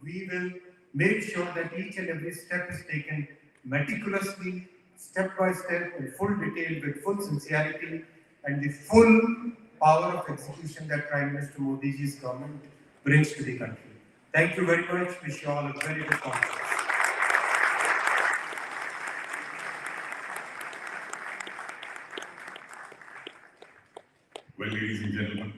we will make sure that each and every step is taken meticulously, step by step, in full detail, with full sincerity, and the full power of execution that Prime Minister Modiji's government brings to the country. Thank you very much. Wish you all a very good conference. Well, ladies and gentlemen,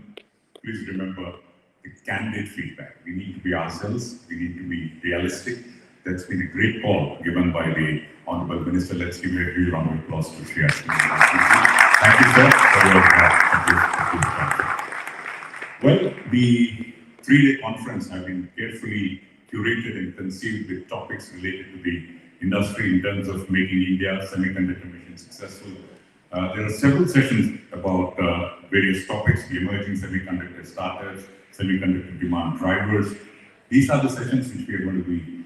please remember the candid feedback. We need to be ourselves. We need to be realistic. That's been a great call given by the Honorable Minister. Let's give a huge round of applause to Shri Narendra. Thank you, sir, for your Well, the three-day conference has been carefully curated and conceived with topics related to the industry in terms of making India semiconductor mission successful. There are several sessions about various topics, the emerging semiconductor startups, semiconductor demand drivers. These are the sessions which we are going to be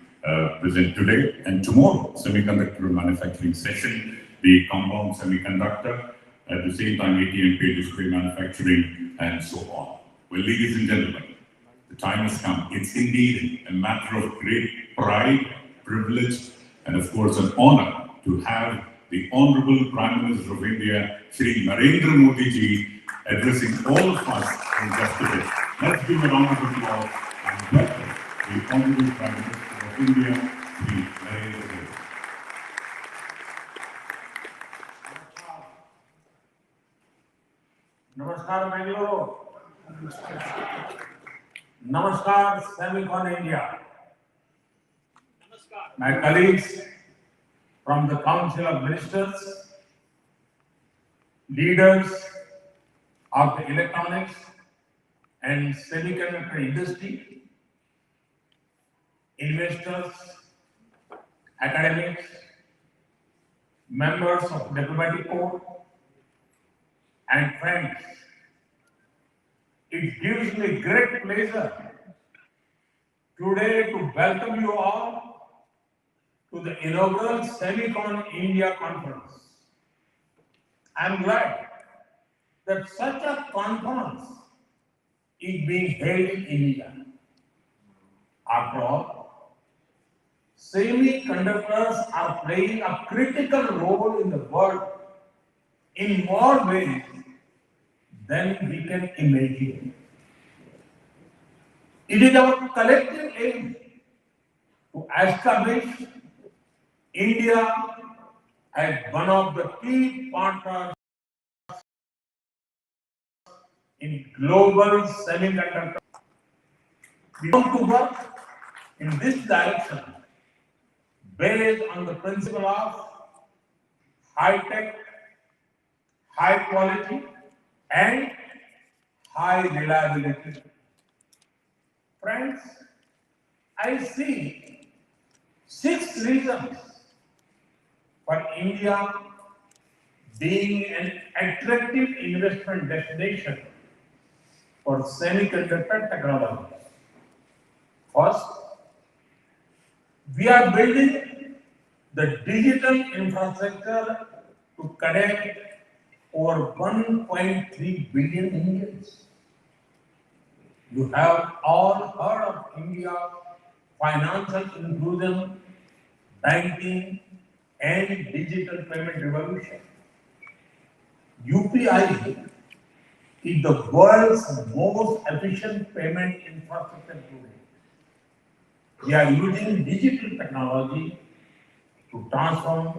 present today. And tomorrow, semiconductor manufacturing session, the compound semiconductor, at the same time ATM display manufacturing, and so on. Well, ladies and gentlemen, the time has come. It's indeed a matter of great pride, privilege, and of course an honor to have the Honorable Prime Minister of India, Shri Narendra Modiji, addressing all of us in just a bit. Let's give a round of applause and welcome the Honorable Prime Minister of India, Shri Narendra Modiji. Namaskar, Bangalore. Namaskar, Semicon India. My colleagues from the Council of Ministers, leaders of the electronics and semiconductor industry, investors, academics, members of diplomatic corps, and friends. It gives me great pleasure today to welcome you all to the inaugural Semicon India conference. I am glad that such a conference is being held in India. After all, semiconductors are playing a critical role in the world in more ways than we can imagine. It is our collective aim to establish India as one of the key partners in global semiconductor. We want to work in this direction based on the principle of high-tech, high quality, and high reliability. Friends, I see 6 reasons for India being an attractive investment destination for semiconductor technology. First, we are building the digital infrastructure to connect over 1.3 billion Indians. You have all heard of India's financial inclusion, banking, and digital payment revolution. UPI is the world's most efficient payment infrastructure today. We are using digital technology to transform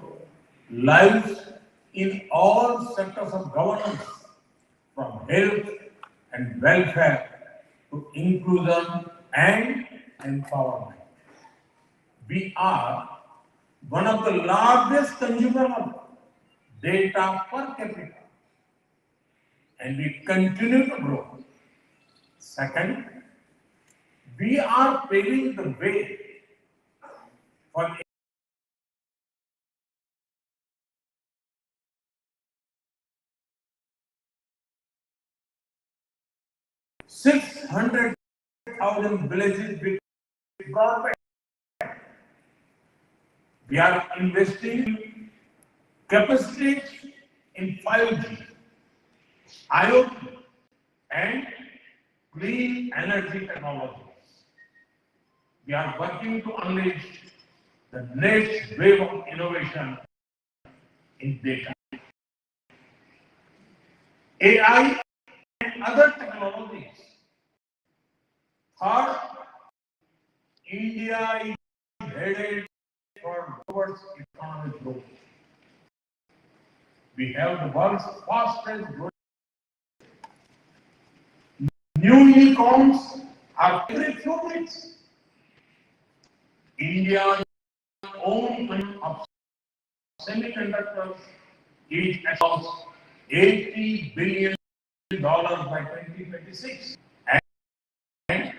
lives in all sectors of governance, from health and welfare to inclusion and empowerment. We are one of the largest consumers of data per capita, and we continue to grow. Second, we are paving the way for 600,000 villages with broadband. We are investing in capacity in 5G, IoT, and clean energy technologies. we are working to unleash the next wave of innovation in data, AI, and other technologies. Third, India is headed towards economic growth. We have the world's fastest growing. New unicorns are every few weeks. India's own of semiconductors is about $80 billion by 2026 and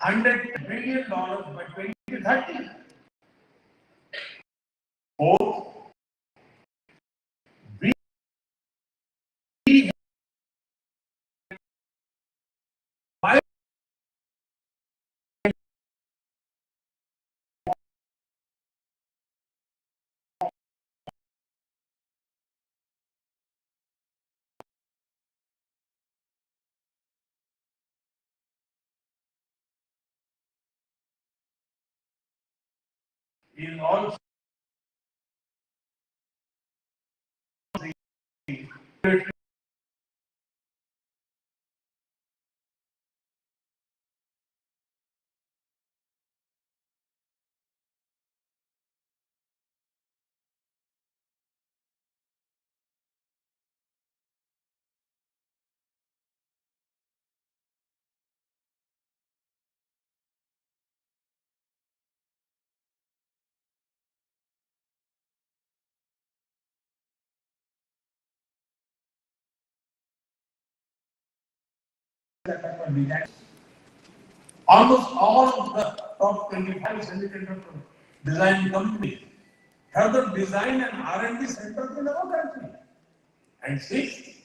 $100 billion by 2030. Fourth, we is also almost all of the top 25 semiconductor design companies have the design and R&D centers in our country. And sixth,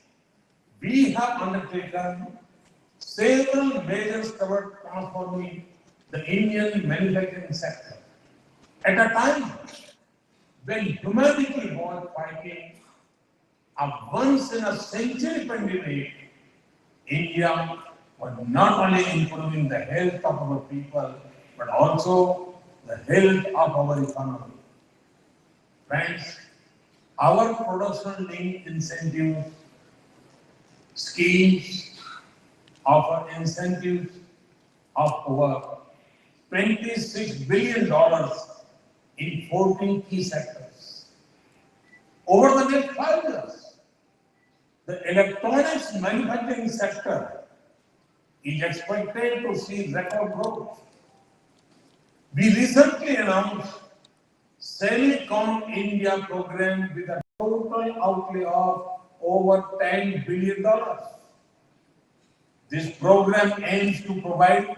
we have undertaken several measures toward transforming the Indian manufacturing sector. At a time when humanity was fighting a once-in-a-century pandemic, India was not only improving the health of our people, but also the health of our economy. Friends, our production-linked incentive schemes offer incentives of over $26 billion in 14 key sectors. Over the next 5 years, the electronics manufacturing sector is expected to see record growth. We recently announced Semicon India program with a total outlay of over $10 billion. This program aims to provide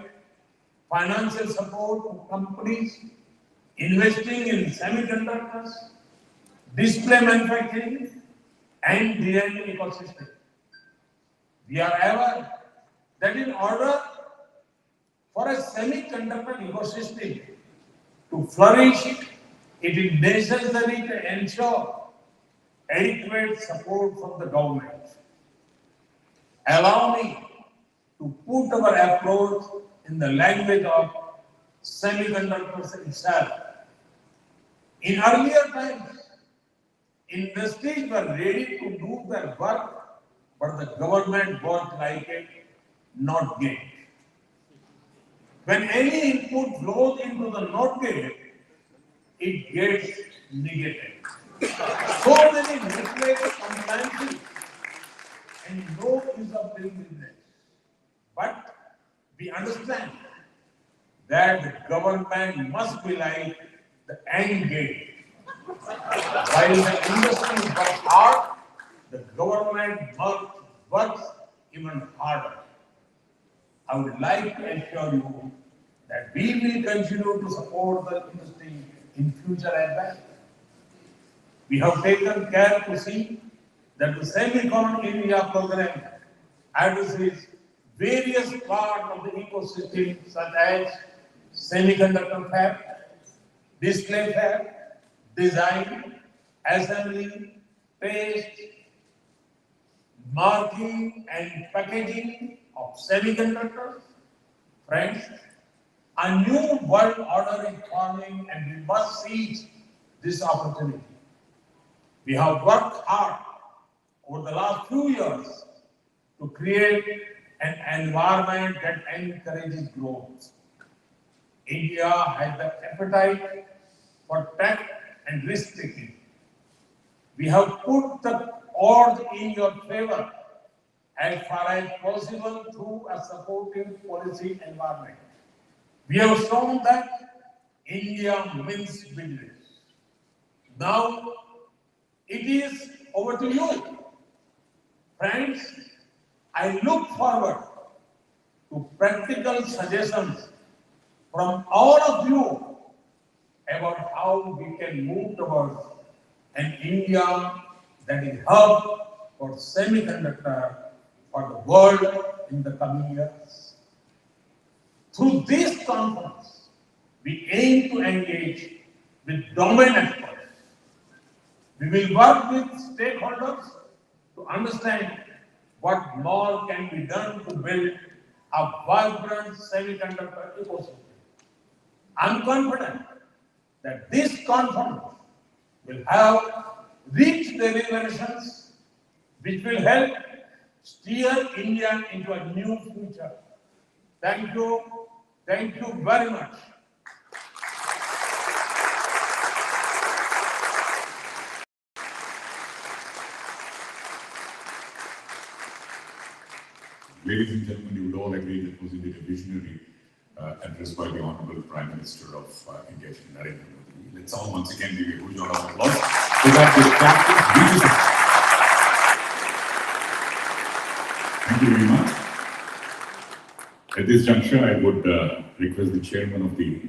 financial support to companies investing in semiconductors, display manufacturing, and design ecosystem. We are aware that in order for a semiconductor ecosystem to flourish, it is necessary to ensure adequate support from the government. Allow me to put our approach in the language of semiconductors itself. In earlier times, industries were ready to do their work, but the government worked like it, not gate. When any input flows into the not gate, it gets negated. So many neglected compliances and no ease of doing business. But we understand that the government must be like the end game. While the industry works hard, the government works even harder. I would like to assure you that we will continue to support the industry in future as well. We have taken care to see that the Semicon India program addresses various parts of the ecosystem such as semiconductor fab, display fab, design, assembly, test, marking and packaging of semiconductors. Friends, A new world order is forming and we must seize this opportunity. We have worked hard over the last few years to create an environment that encourages growth. India has the appetite for tech and risk taking. We have put the odds in your favor as far as possible through a supportive policy environment. We have shown that India means business. Now it is over to you. Friends, I look forward to practical suggestions from all of you about how we can move towards an India that is hub for semiconductor for the world in the coming years. Through this conference, we aim to engage with domain experts. We will work with stakeholders to understand what more can be done to build a vibrant semiconductor ecosystem. I'm confident that this conference will have rich deliberations which will help steer India into a new future. Thank you. Thank you very much. Ladies and gentlemen, you would all agree that was indeed a visionary address by the Honorable Prime Minister of India, Shri Narendra Modi. Let's all once again give a huge round of applause so that the practice reaches us. Thank you very much. At this juncture, I would request the Chairman of the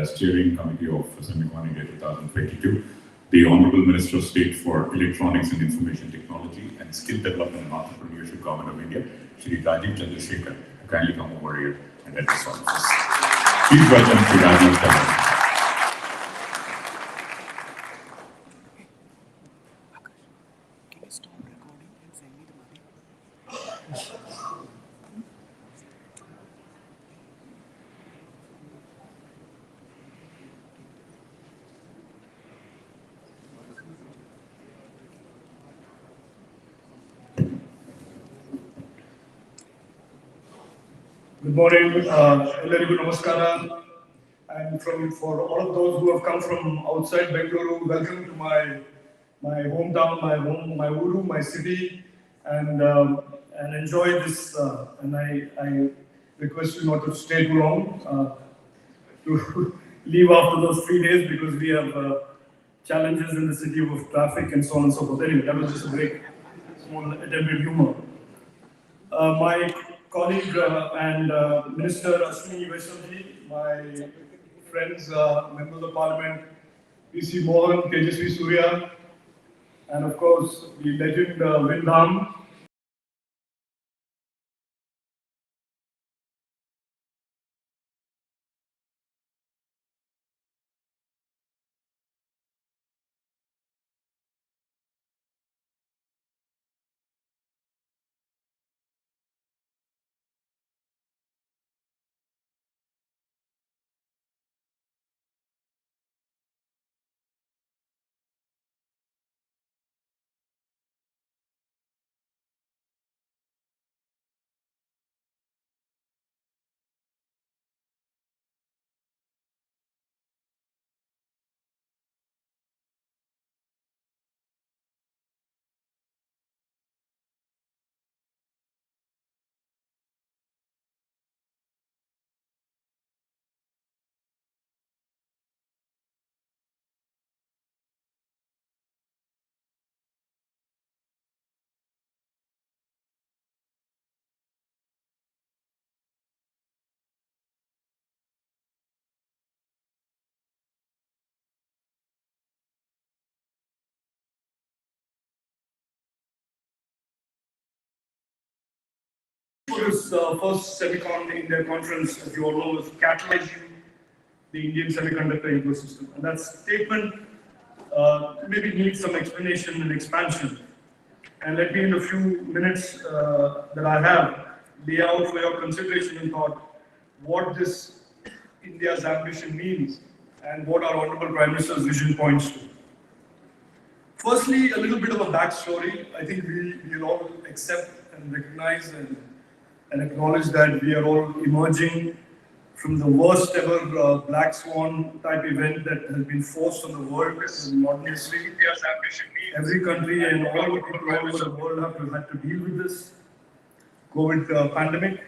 Steering Committee of Semicon India 2022, the Honorable Minister of State for Electronics and Information Technology and Skill Development and Entrepreneurship, Government of India, Shri Rajiv Chandrasekhar, to kindly come over here and address all of us. Please welcome Shri Rajiv Chandrasekhar. Good morning, Ellarigu Namaskara, and for all of those who have come from outside Bengaluru, welcome to my hometown, my home, my uru, my city, and enjoy this. And I request you not to stay too long, to leave after those 3 days because we have challenges in the city of traffic and so on and so forth. Anyway, that was just a break, small attempted humor. My colleague and Minister Ashwini Vaishnavi, my friends, members of Parliament, PC Mohan, Tejasvi Surya, and of course the legend Vindham. For this first Semicon India conference, as you all know, is catalyzing the Indian semiconductor ecosystem. And that statement maybe needs some explanation and expansion. And let me, in a few minutes that I have, lay out for your consideration and thought what this India's ambition means and what our Honorable Prime Minister's vision points to. Firstly, a little bit of a backstory. I think we'll all accept and recognize and acknowledge that we are all emerging from the worst ever black swan type event that has been forced on the world in modern history. Every country and all the people all over the world had to deal with this COVID pandemic.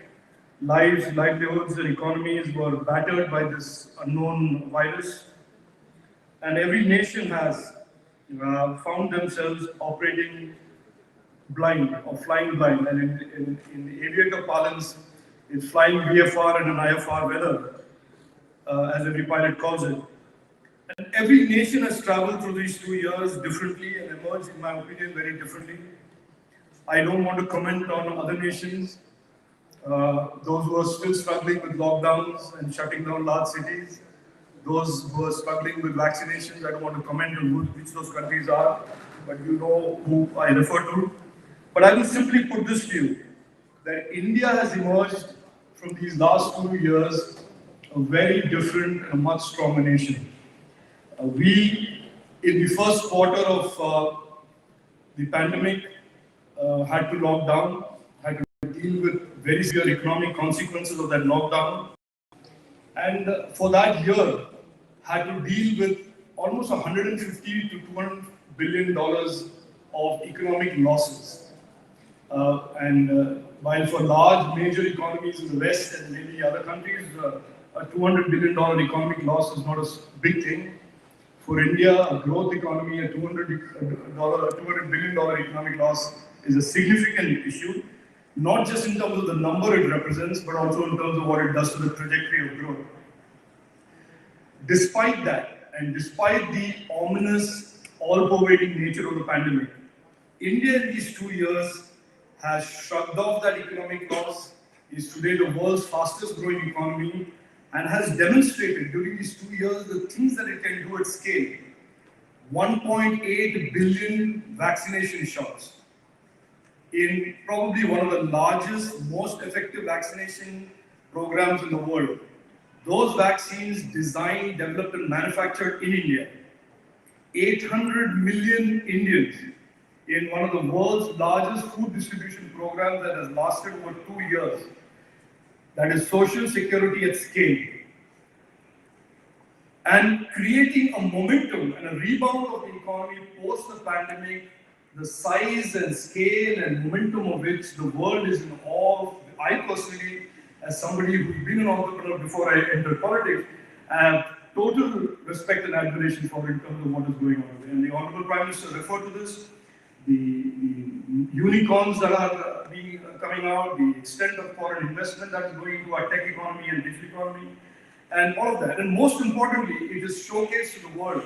Lives, livelihoods, and economies were battered by this unknown virus, and every nation has found themselves operating blind or flying blind, and in the aviator parlance, it's flying VFR and an IFR weather, as every pilot calls it. And every nation has traveled through these 2 years differently and emerged, in my opinion, very differently. I don't want to comment on other nations, those who are still struggling with lockdowns and shutting down large cities, those who are struggling with vaccinations. I don't want to comment on which those countries are, but you know who I refer to. But I will simply put this to you, that India has emerged from these last 2 years a very different and much stronger nation. We, in the first quarter of the pandemic, had to lock down, had to deal with very severe economic consequences of that lockdown. And for that year, had to deal with almost 150 to 200 billion dollars of economic losses. While for large major economies in the West and maybe other countries, a $200 billion economic loss is not a big thing. For India, a growth economy, a $200 billion economic loss is a significant issue, not just in terms of the number it represents, but also in terms of what it does to the trajectory of growth. Despite that, and despite the ominous, all-pervading nature of the pandemic, India in these 2 years has shrugged off that economic loss, is today the world's fastest growing economy, and has demonstrated during these 2 years the things that it can do at scale. 1.8 billion vaccination shots in probably one of the largest, most effective vaccination programs in the world. Those vaccines designed, developed, and manufactured in India. 800 million Indians in one of the world's largest food distribution programs that has lasted over 2 years. That is social security at scale. And creating a momentum and a rebound of the economy post the pandemic, the size and scale and momentum of which the world is in awe of. I personally, as somebody who's been an entrepreneur before I entered politics, have total respect and admiration for in terms of what is going on. And the Honorable Prime Minister referred to this, the unicorns that are coming out, the extent of foreign investment that is going into our tech economy and digital economy, and all of that. And most importantly, it is showcased to the world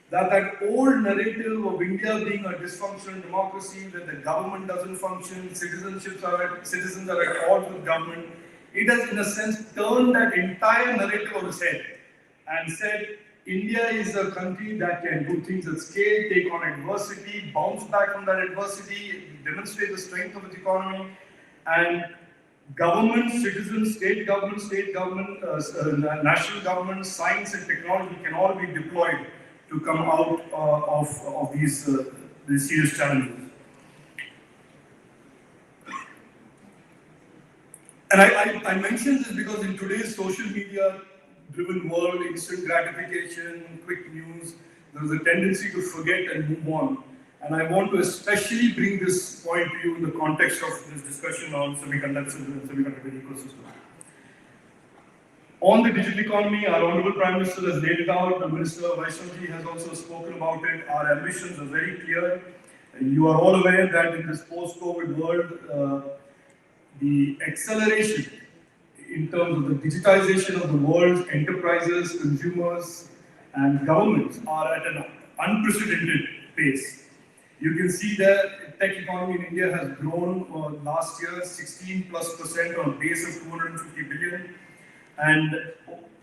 that old narrative of India being a dysfunctional democracy, that the government doesn't function, citizens are at odds with government. It has, in a sense, turned that entire narrative on its head and said, India is a country that can do things at scale, take on adversity, bounce back from that adversity, demonstrate the strength of its economy, and government, citizens, state government, national government, science and technology can all be deployed to come out of these serious challenges. And I mention this because in today's social media driven world, instant gratification, quick news, there's a tendency to forget and move on. And I want to especially bring this point to you in the context of this discussion on semiconductors and semiconductor ecosystem. On the digital economy, our Honorable Prime Minister has laid it out. The Minister Vaishnavi has also spoken about it. Our ambitions are very clear. And you are all aware that in this post-COVID world, the acceleration in terms of the digitization of the world's enterprises, consumers, and governments are at an unprecedented pace. You can see that tech economy in India has grown last year 16+% on a base of 250 billion. And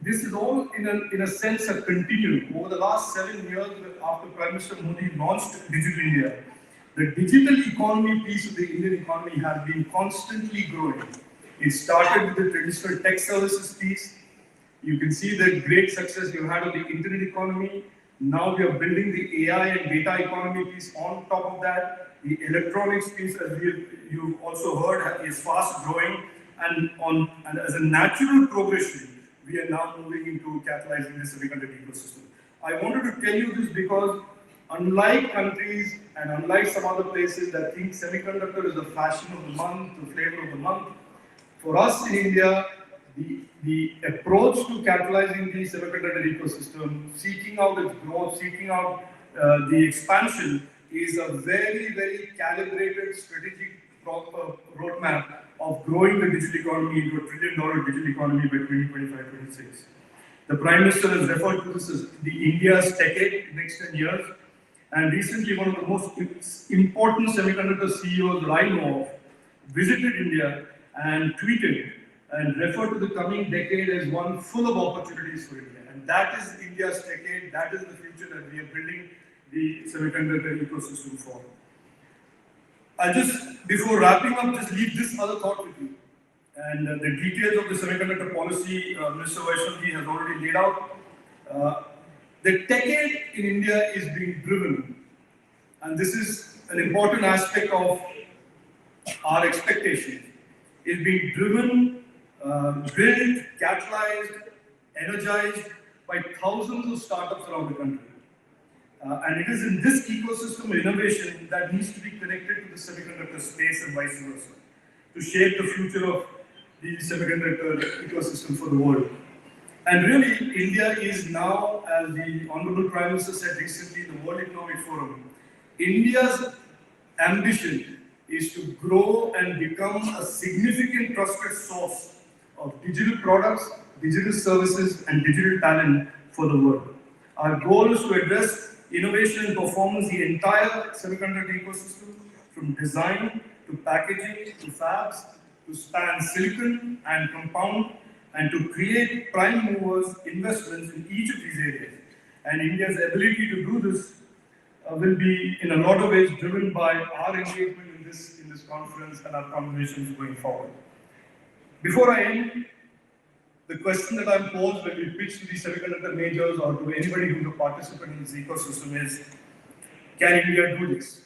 this is all in a sense a continuum. Over the last 7 years after Prime Minister Modi launched Digital India, the digital economy piece of the Indian economy has been constantly growing. It started with the traditional tech services piece. You can see the great success we've had on the internet economy. Now we are building the AI and data economy piece on top of that. The electronics piece, as you've also heard, is fast growing. And as a natural progression, we are now moving into catalyzing the semiconductor ecosystem. I wanted to tell you this because unlike countries and unlike some other places that think semiconductor is the fashion of the month, the flavor of the month, for us in India, the approach to catalyzing the semiconductor ecosystem, seeking out its growth, seeking out the expansion is a very, very calibrated strategic roadmap of growing the digital economy into a $1 trillion digital economy by 2025-26. The Prime Minister has referred to this as the India's decade, next 10 years. And recently, one of the most important semiconductor CEOs that I know of visited India and tweeted and referred to the coming decade as one full of opportunities for India. And that is India's decade, that is the future that we are building the semiconductor ecosystem for. I'll just, before wrapping up, just leave this other thought with you. And the details of the semiconductor policy, Mr. Vaishnavi has already laid out. The decade in India is being driven, and this is an important aspect of our expectations, is being driven, built, catalyzed, energized by thousands of startups around the country. And it is in this ecosystem of innovation that needs to be connected to the semiconductor space and vice versa, to shape the future of the semiconductor ecosystem for the world. And really, India is now, as the Honorable Prime Minister said recently in the World Economic Forum, India's ambition is to grow and become a significant trusted source of digital products, digital services, and digital talent for the world. Our goal is to address innovation and performance the entire semiconductor ecosystem, from design to packaging to fabs, to span silicon and compound, and to create prime movers investments in each of these areas. And India's ability to do this will be in a lot of ways driven by our engagement in this conference and our conversations going forward. Before I end, the question that I'm posed when we pitch to the semiconductor majors or to anybody who's a participant in this ecosystem is, can India do this?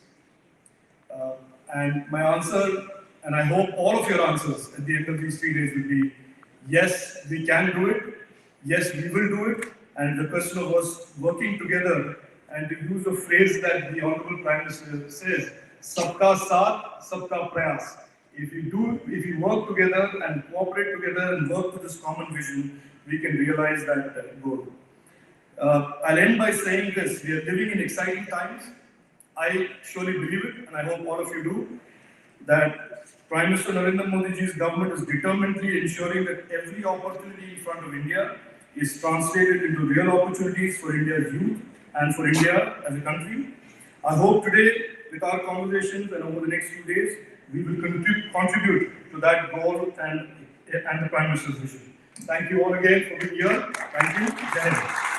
And my answer, and I hope all of your answers at the end of these 3 days will be, yes, we can do it. Yes, we will do it. And the question of us working together, and to use a phrase that the Honorable Prime Minister says, "Sabka saath, sabka prayas." If we work together and cooperate together and work to this common vision, we can realize that goal. I'll end by saying this: we are living in exciting times. I surely believe it, and I hope all of you do, that Prime Minister Narendra Modiji's government is determinedly ensuring that every opportunity in front of India is translated into real opportunities for India's youth and for India as a country. I hope today, with our conversations and over the next few days, we will contribute to that goal and the Prime Minister's vision. Thank you all again for being here. Thank you. Jai Hind.